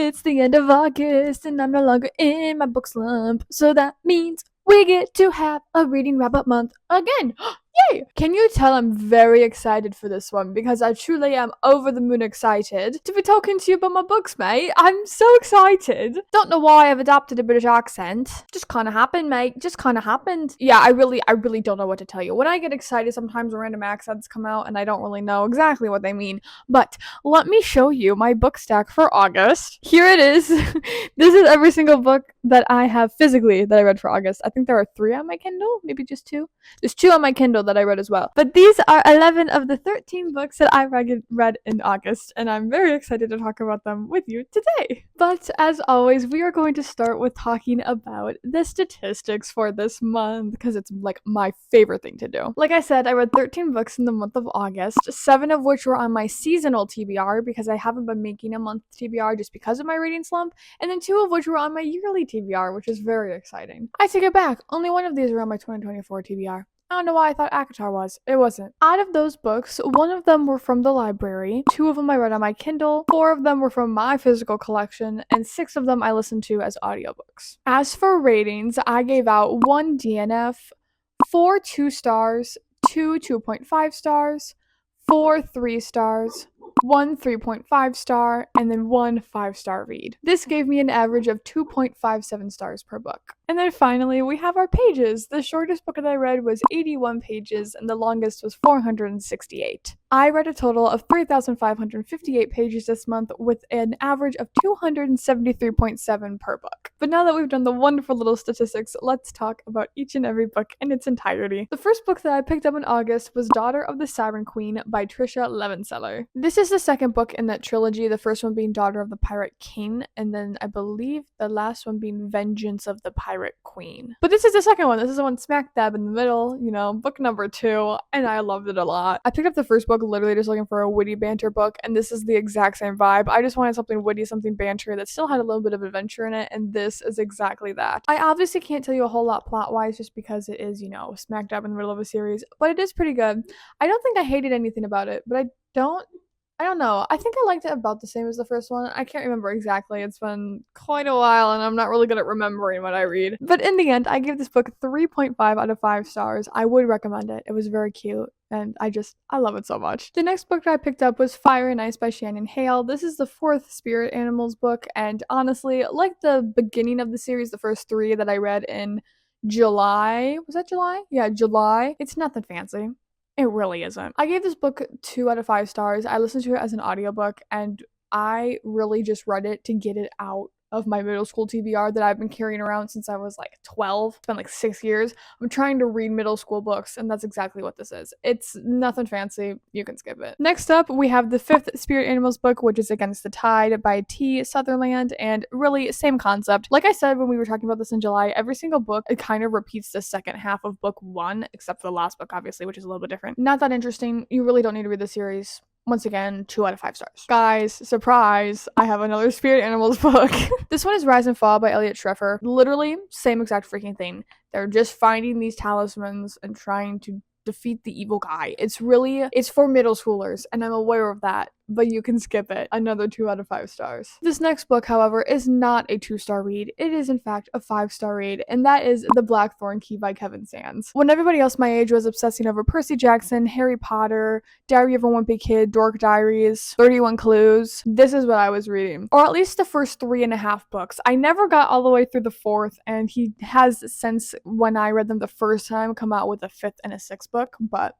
It's the end of August and I'm no longer in my book slump. So that means we get to have a reading wrap up month again. Yay! Can you tell I'm very excited for this one because I truly am over the moon excited to be talking to you about my books, mate. I'm so excited. Don't know why I've adopted a British accent. Just kind of happened, mate. Just kind of happened. Yeah, I really don't know what to tell you. When I get excited, sometimes random accents come out and I don't really know exactly what they mean. But let me show you my book stack for August. Here it is. This is every single book that I have physically that I read for August. I think there are 3 on my Kindle, maybe just 2. There's 2 on my Kindle that I read as well. But these are 11 of the 13 books that I read in August, and I'm very excited to talk about them with you today. But as always, we are going to start with talking about the statistics for this month because it's like my favorite thing to do. Like I said, I read 13 books in the month of August, 7 of which were on my seasonal TBR because I haven't been making a month TBR just because of my reading slump, and then 2 of which were on my yearly TBR, which is very exciting. I take it back, only one of these were on my 2024 TBR. I don't know why I thought ACOTAR was. It wasn't. Out of those books, 1 of them were from the library, 2 of them I read on my Kindle, 4 of them were from my physical collection, and 6 of them I listened to as audiobooks. As for ratings, I gave out 1 DNF, 4 2 stars, 2 2.5 stars, 4 3 stars, 1 3.5 star, and then 1 5-star read. This gave me an average of 2.57 stars per book. And then finally, we have our pages. The shortest book that I read was 81 pages, and the longest was 468. I read a total of 3,558 pages this month with an average of 273.7 per book. But now that we've done the wonderful little statistics, let's talk about each and every book in its entirety. The first book that I picked up in August was Daughter of the Siren Queen by Tricia Levenseller. This is the second book in that trilogy, the first one being Daughter of the Pirate King, and then I believe the last one being Vengeance of the Pirate Queen. But this is the second one. This is the one smack dab in the middle, you know, book number 2, and I loved it a lot. I picked up the first book literally just looking for a witty banter book, and this is the exact same vibe. I just wanted something witty, something banter that still had a little bit of adventure in it, and this is exactly that. I obviously can't tell you a whole lot plot-wise just because it is, you know, smack dab in the middle of a series, but it is pretty good. I don't think I hated anything about it, but I don't know. I think I liked it about the same as the first one. I can't remember exactly. It's been quite a while and I'm not really good at remembering what I read. But in the end, I gave this book 3.5 out of 5 stars. I would recommend it. It was very cute and I love it so much. The next book that I picked up was Fire and Ice by Shannon Hale. This is the 4th Spirit Animals book, and honestly, like the beginning of the series, the first 3 that I read in July. Was that July? Yeah, July. It's nothing fancy. It really isn't. I gave this book 2 out of 5 stars. I listened to it as an audiobook, and I really just read it to get it out of my middle school TBR that I've been carrying around since I was like 12. It's been like 6 years. I'm trying to read middle school books, and that's exactly what this is. It's nothing fancy. You can skip it. Next up, we have the 5th Spirit Animals book, which is Against the Tide by T. Sutherland, and really same concept. Like I said when we were talking about this in July, every single book, it kind of repeats the second half of book 1, except for the last book, obviously, which is a little bit different. Not that interesting. You really don't need to read the series. Once again, 2 out of 5 stars. Guys, surprise, I have another Spirit Animals book. This one is Rise and Fall by Elliot Schrefer. Literally, same exact freaking thing. They're just finding these talismans and trying to defeat the evil guy. It's for middle schoolers, and I'm aware of that, but you can skip it. Another 2 out of 5 stars. This next book, however, is not a 2-star read. It is, in fact, a 5-star read, and that is The Blackthorn Key by Kevin Sands. When everybody else my age was obsessing over Percy Jackson, Harry Potter, Diary of a Wimpy Kid, Dork Diaries, 31 Clues, this is what I was reading. Or at least the first 3.5 books. I never got all the way through the 4th, and he has, since when I read them the first time, come out with a 5th and a 6th book, but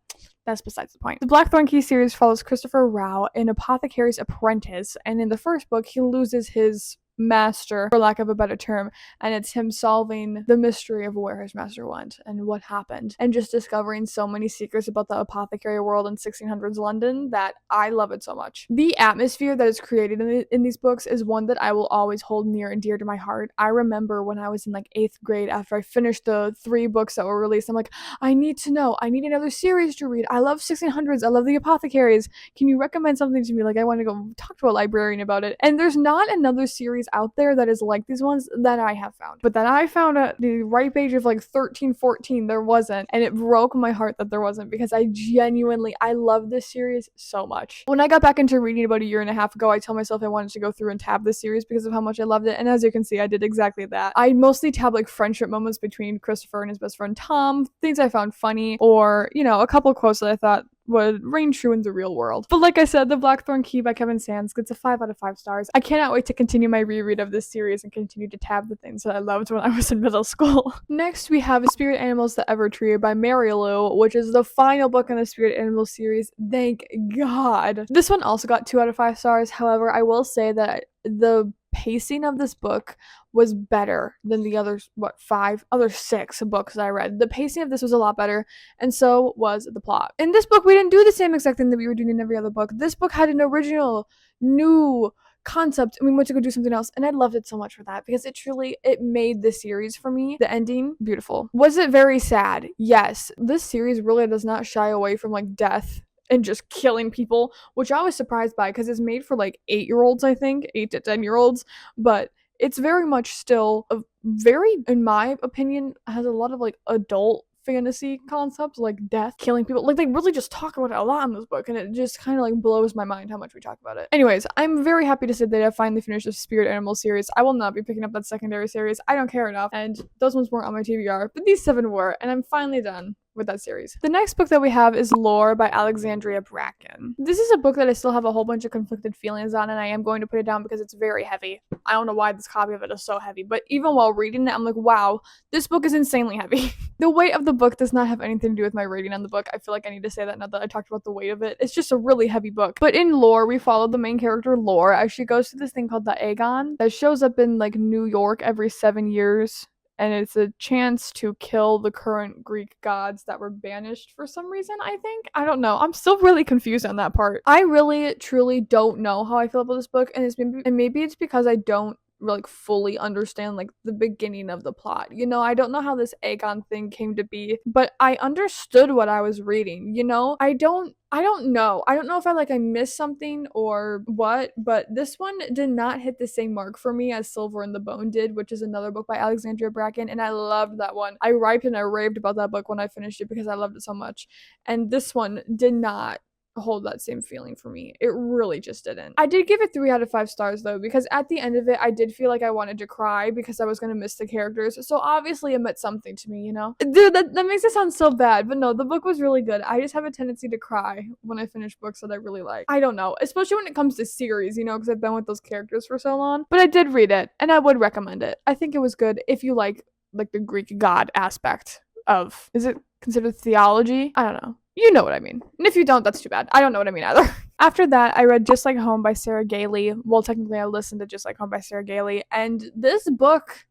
that's besides the point. The Blackthorn Key series follows Christopher Rao, an apothecary's apprentice, and in the first book, he loses his master, for lack of a better term, and it's him solving the mystery of where his master went and what happened, and just discovering so many secrets about the apothecary world in 1600s London that I love it so much. The atmosphere that is created in these books is one that I will always hold near and dear to my heart. I remember when I was in like 8th grade, after I finished the 3 books that were released, I'm like, I need to know. I need another series to read. I love 1600s. I love the apothecaries. Can you recommend something to me? Like, I want to go talk to a librarian about it. And there's not another series series out there that is like these ones that I have found. But that I found at the ripe age of like 13, 14, there wasn't. And it broke my heart that there wasn't, because I love this series so much. When I got back into reading about a year and a half ago, I told myself I wanted to go through and tab this series because of how much I loved it. And as you can see, I did exactly that. I mostly tab like friendship moments between Christopher and his best friend Tom, things I found funny, or, you know, a couple quotes that I thought would reign true in the real world. But like I said, The Blackthorn Key by Kevin Sands gets a 5 out of 5 stars. I cannot wait to continue my reread of this series and continue to tab the things that I loved when I was in middle school. Next, we have Spirit Animals The Evertree by Mary Lou, which is the final book in the Spirit Animals series. Thank God. This one also got 2 out of 5 stars. However, I will say that the pacing of this book was better than the other 6 books I read. The pacing of this was a lot better, and so was the plot. In this book, we didn't do the same exact thing that we were doing in every other book. This book had an original, new concept, and we went to go do something else, and I loved it so much for that, because it made the series for me. The ending, beautiful. Was it very sad? Yes. This series really does not shy away from like death and just killing people, which I was surprised by, because it's made for like 8-year-olds, I think, 8 to 10-year-olds, but it's very much still in my opinion, has a lot of like adult fantasy concepts, like death, killing people. Like, they really just talk about it a lot in this book, and it just kind of like blows my mind how much we talk about it. Anyways, I'm very happy to say that I finally finished the Spirit Animal series. I will not be picking up that secondary series. I don't care enough, and those ones weren't on my TBR, but these 7 were, and I'm finally done with that series. The next book that we have is Lore by Alexandria Bracken. This is a book that I still have a whole bunch of conflicted feelings on, and I am going to put it down because it's very heavy. I don't know why this copy of it is so heavy, but even while reading it, I'm like, wow, this book is insanely heavy. The weight of the book does not have anything to do with my rating on the book. I feel like I need to say that now that I talked about the weight of it. It's just a really heavy book. But in Lore, we follow the main character, Lore, as she goes to this thing called the Aegon that shows up in like New York every 7 years. And it's a chance to kill the current Greek gods that were banished for some reason, I think. I don't know. I'm still really confused on that part. I really, truly don't know how I feel about this book, and maybe it's because I don't like fully understand like the beginning of the plot. You know, I don't know how this Aegon thing came to be, but I understood what I was reading, you know? I don't know. I don't know if I missed something or what, but this one did not hit the same mark for me as Silver and the Bone did, which is another book by Alexandria Bracken, and I loved that one. I riped and I raved about that book when I finished it because I loved it so much. And this one did not hold that same feeling for me. It really just didn't. I did give it 3 out of 5 stars though, because at the end of it, I did feel like I wanted to cry because I was gonna miss the characters. So obviously it meant something to me, you know? Dude, that makes it sound so bad, but no, the book was really good. I just have a tendency to cry when I finish books that I really like. I don't know, especially when it comes to series, you know, because I've been with those characters for so long. But I did read it, and I would recommend it. I think it was good if you like the Greek god aspect of, is it considered theology? I don't know. You know what I mean. And if you don't, that's too bad. I don't know what I mean either. After that, I read Just Like Home by Sarah Gailey. Well, technically, I listened to Just Like Home by Sarah Gailey. And this book,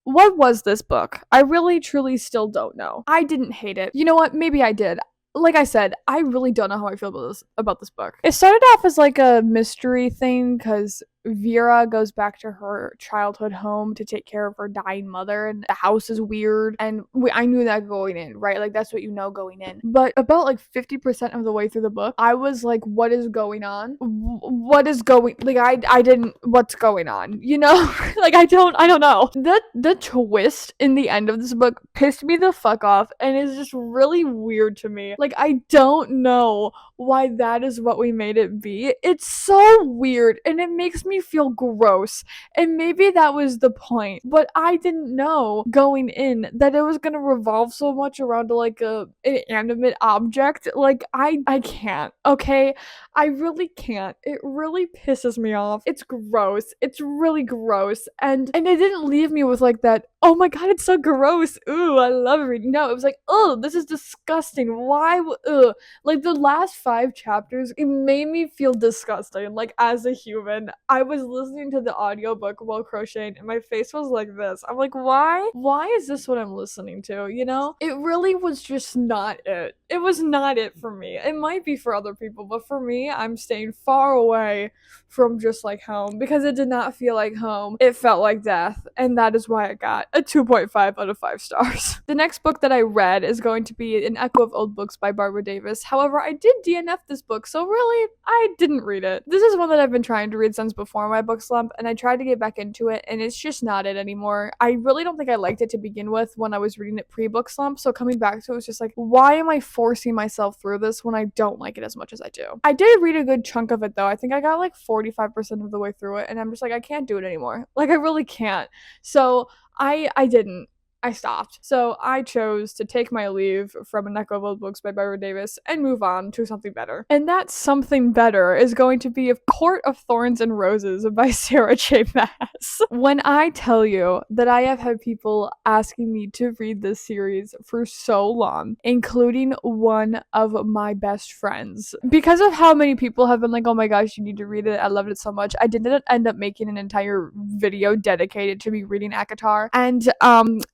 what was this book? I really, truly still don't know. I didn't hate it. You know what? Maybe I did. Like I said, I really don't know how I feel about this book. It started off as like a mystery thing because Vera goes back to her childhood home to take care of her dying mother, and the house is weird, and I knew that going in, right? Like, that's what you know going in. But about like 50% of the way through the book, I was like, what is going on? What is going, like, I didn't, what's going on, you know? Like, I don't know. The twist in the end of this book pissed me the fuck off, and is just really weird to me. Like, I don't know why that is what we made it be. It's so weird, and it makes me feel gross, and maybe that was the point, but I didn't know going in that it was gonna revolve so much around like an inanimate object. Like, I can't, okay? I really can't. It really pisses me off. It's gross. It's really gross, and it didn't leave me with like that, oh my god, it's so gross, ooh, I love reading. No, it was like, oh, this is disgusting. Why? Ugh. Like, the last 5 chapters, it made me feel disgusting, like, as a human. I was listening to the audiobook while crocheting, and my face was like this. I'm like, why is this what I'm listening to, you know? It really was just not it. It was not it for me. It might be for other people, but for me, I'm staying far away from Just Like Home, because it did not feel like home. It felt like death, and that is why I got a 2.5 out of 5 stars. The next book that I read is going to be An Echo of Old Books by Barbara Davis. However, I did DNF this book, so really, I didn't read it. This is one that I've been trying to read since before before my book slump, and I tried to get back into it, and it's just not it anymore. I really don't think I liked it to begin with when I was reading it pre-book slump, so coming back to it was just like, why am I forcing myself through this when I don't like it as much as I do? I did read a good chunk of it though. I think I got like 45% of the way through it, and I'm just like, I can't do it anymore. Like, I really can't. So I didn't. I stopped. So I chose to take my leave from A Neck of Old Books by Barbara Davis and move on to something better. And that something better is going to be A Court of Thorns and Roses by Sarah J. Maas. When I tell you that I have had people asking me to read this series for so long, including one of my best friends, because of how many people have been like, oh my gosh, you need to read it. I loved it so much. I didn't end up making an entire video dedicated to me reading ACOTAR. And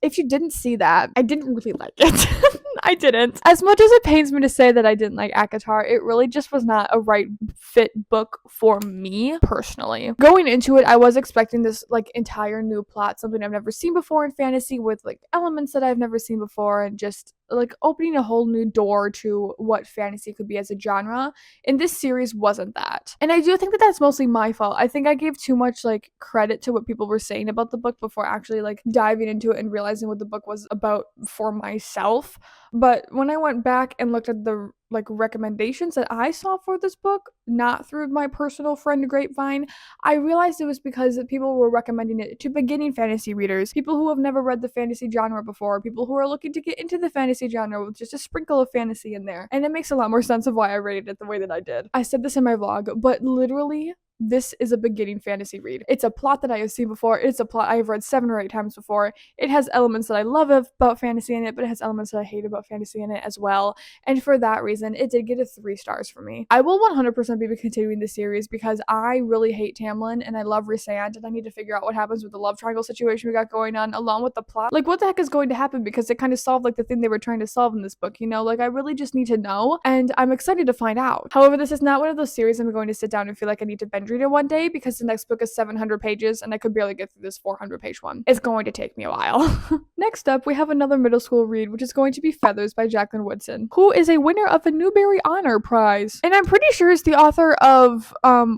if you didn't see that, I didn't really like it. I didn't. As much as it pains me to say that I didn't like ACOTAR, it really just was not a right fit book for me personally. Going into it, I was expecting this like entire new plot, something I've never seen before in fantasy, with like elements that I've never seen before, and just like opening a whole new door to what fantasy could be as a genre. And this series wasn't that. And I do think that that's mostly my fault. I think I gave too much like credit to what people were saying about the book before actually like diving into it and realizing what the book was about for myself. But when I went back and looked at the like recommendations that I saw for this book, not through my personal friend Grapevine, I realized it was because people were recommending it to beginning fantasy readers, people who have never read the fantasy genre before, people who are looking to get into the fantasy genre with just a sprinkle of fantasy in there. And it makes a lot more sense of why I rated it the way that I did. I said this in my vlog, but literally, this is a beginning fantasy read. It's a plot that I have seen before. It's a plot I have read 7 or 8 times before. It has elements that I love about fantasy in it, but it has elements that I hate about fantasy in it as well. And for that reason, it did get a 3 stars for me. I will 100% be continuing the series because I really hate Tamlin and I love Rhysand, and I need to figure out what happens with the love triangle situation we got going on along with the plot. Like, what the heck is going to happen, because it kind of solved like the thing they were trying to solve in this book, you know? Like, I really just need to know, and I'm excited to find out. However, this is not one of those series I'm going to sit down and feel like I need to binge read it one day, because the next book is 700 pages and I could barely get through this 400-page one. It's going to take me a while. Next up, we have another middle school read, which is going to be Feathers by Jacqueline Woodson, who is a winner of a Newbery Honor Prize. And I'm pretty sure is the author of,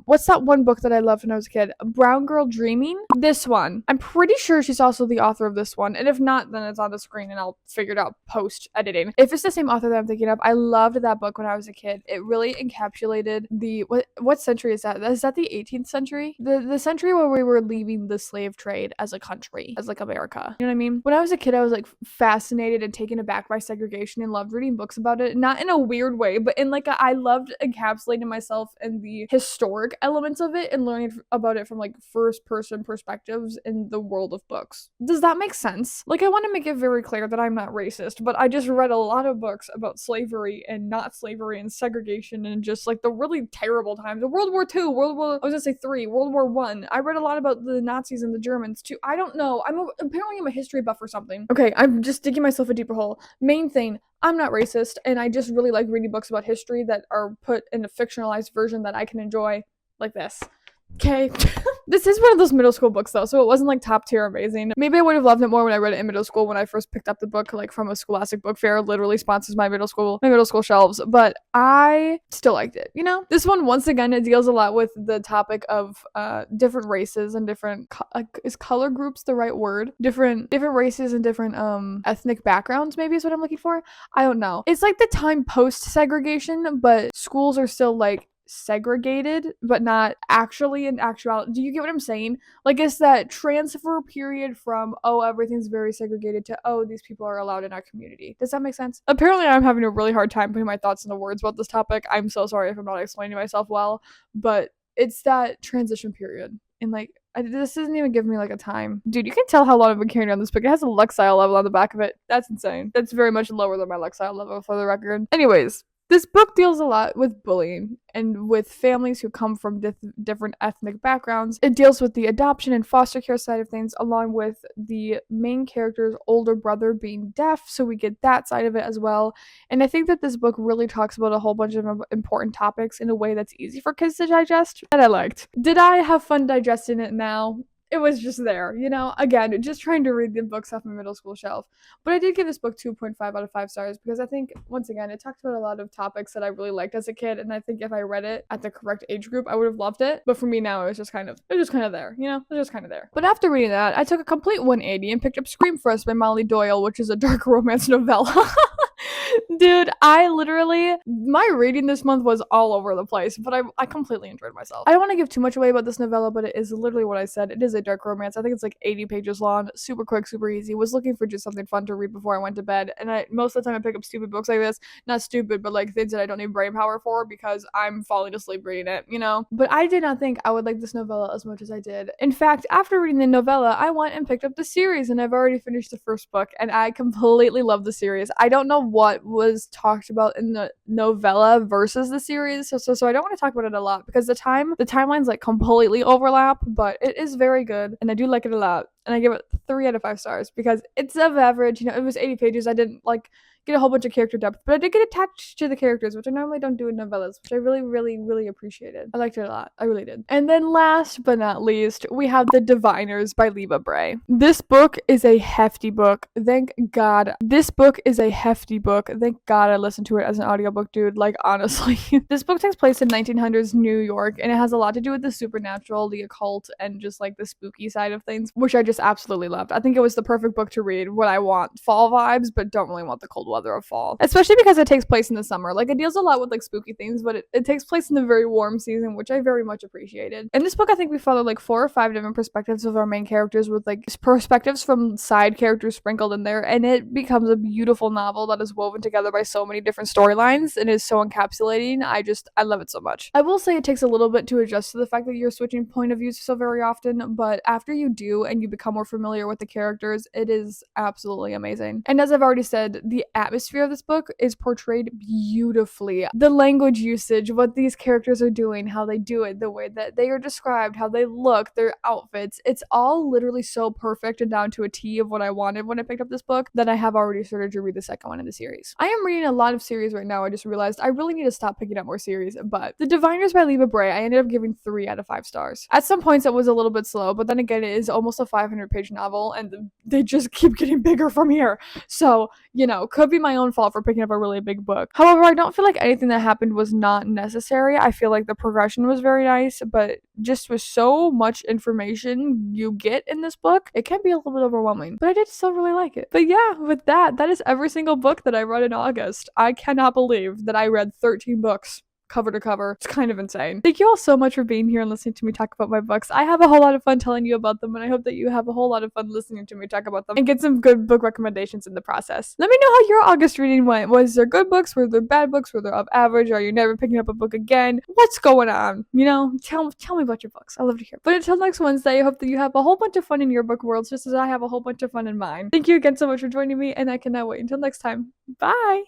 what's that one book that I loved when I was a kid? Brown Girl Dreaming? This one. I'm pretty sure she's also the author of this one. And if not, then it's on the screen and I'll figure it out post-editing. If it's the same author that I'm thinking of, I loved that book when I was a kid. It really encapsulated the, what century is that? Is that the 18th century? The century where we were leaving the slave trade as a country, as like America. You know what I mean? When I was a kid, I was like fascinated and taken aback by segregation and loved reading books about it. Not in a weird way, but in like I loved encapsulating myself in the historic elements of it and learning about it from like first person perspectives in the world of books. Does that make sense? Like, I want to make it very clear that I'm not racist, but I just read a lot of books about slavery and not slavery and segregation and just like the really terrible times. World War II, I was gonna say 3, World War I. I read a lot about the Nazis and the Germans too. I don't know. Apparently I'm a history buff or something. Okay, I'm just digging myself a deeper hole. Main thing, I'm not racist, and I just really like reading books about history that are put in a fictionalized version that I can enjoy, like this. Okay. This is one of those middle school books though, so it wasn't like top tier amazing. Maybe I would have loved it more when I read it in middle school, when I first picked up the book like from a Scholastic book fair. Literally sponsors my middle school shelves, but I still liked it, you know? This one, once again, it deals a lot with the topic of different races and different is color groups the right word? Different races and different ethnic backgrounds, maybe is what I'm looking for. I don't know. It's like the time post segregation, but schools are still like segregated, but not actually in actuality. Do you get what I'm saying? Like, it's that transfer period from, oh, everything's very segregated to, oh, these people are allowed in our community. Does that make sense? Apparently I'm having a really hard time putting my thoughts into words about this topic. I'm so sorry if I'm not explaining myself well, but it's that transition period. And like, this isn't even giving me like a time. Dude, you can tell how long I've been carrying on this book. It has a Lexile level on the back of it. That's insane. That's very much lower than my Lexile level, for the record. Anyways, this book deals a lot with bullying and with families who come from different ethnic backgrounds. It deals with the adoption and foster care side of things, along with the main character's older brother being deaf, so we get that side of it as well. And I think that this book really talks about a whole bunch of important topics in a way that's easy for kids to digest, that I liked. Did I have fun digesting it now? it was just there, you know? Again, just trying to read the books off my middle school shelf. But I did give this book 2.5 out of 5 stars because I think, once again, it talked about a lot of topics that I really liked as a kid. And I think if I read it at the correct age group, I would have loved it. But for me now, it was just kind of there, you know? It was just kind of there. But after reading that, I took a complete 180 and picked up Scream First by Molly Doyle, which is a dark romance novella. Dude, I literally, my reading this month was all over the place, but I completely enjoyed myself. I don't want to give too much away about this novella, but it is literally what I said. It is a dark romance. I think it's like 80 pages long, super quick, super easy. Was looking for just something fun to read before I went to bed, and most of the time I pick up stupid books like this. Not stupid, but like things that I don't need brain power for because I'm falling asleep reading it, you know? But I did not think I would like this novella as much as I did. In fact, after reading the novella, I went and picked up the series, and I've already finished the first book, and I completely love the series. I don't know what was talked about in the novella versus the series, so I don't want to talk about it a lot because the timelines like completely overlap, but it is very good and I do like it a lot, and I give it 3 out of 5 stars because it's of average. You know, it was 80 pages. I didn't like get a whole bunch of character depth, but I did get attached to the characters, which I normally don't do in novellas, which I really, really, really appreciated. I liked it a lot. I really did. And then last but not least, we have The Diviners by Leva Bray. This book is a hefty book. Thank God. This book is a hefty book. Thank God I listened to it as an audiobook, dude. Like, honestly. This book takes place in 1900s New York, and it has a lot to do with the supernatural, the occult, and just like the spooky side of things, which I just absolutely loved. I think it was the perfect book to read when I want fall vibes, but don't really want the cold weather of fall, especially because it takes place in the summer. Like, it deals a lot with like spooky things, but it takes place in the very warm season, which I very much appreciated. In this book, I think we follow like 4 or 5 different perspectives of our main characters, with like perspectives from side characters sprinkled in there, and it becomes a beautiful novel that is woven together by so many different storylines and is so encapsulating. I love it so much. I will say it takes a little bit to adjust to the fact that you're switching point of views so very often, but after you do and you become more familiar with the characters, it is absolutely amazing. And as I've already said, the atmosphere of this book is portrayed beautifully. The language usage, what these characters are doing, how they do it, the way that they are described, how they look, their outfits, it's all literally so perfect and down to a T of what I wanted when I picked up this book that I have already started to read the second one in the series. I am reading a lot of series right now. I just realized I really need to stop picking up more series, but The Diviners by Leva Bray, I ended up giving 3 out of 5 stars. At some points it was a little bit slow, but then again, it is almost a 500-page novel, and they just keep getting bigger from here. So, you know, could be my own fault for picking up a really big book. However, I don't feel like anything that happened was not necessary. I feel like the progression was very nice, but just with so much information you get in this book, it can be a little bit overwhelming, but I did still really like it. But yeah, with that is every single book that I read in August. I cannot believe that I read 13 books cover to cover. It's kind of insane. Thank you all so much for being here and listening to me talk about my books. I have a whole lot of fun telling you about them, and I hope that you have a whole lot of fun listening to me talk about them and get some good book recommendations in the process. Let me know how your August reading went. Was there good books? Were there bad books? Were there of average? Are you never picking up a book again? What's going on? You know, tell me about your books. I love to hear. But until next Wednesday, I hope that you have a whole bunch of fun in your book worlds, just as I have a whole bunch of fun in mine. Thank you again so much for joining me, and I cannot wait until next time. Bye!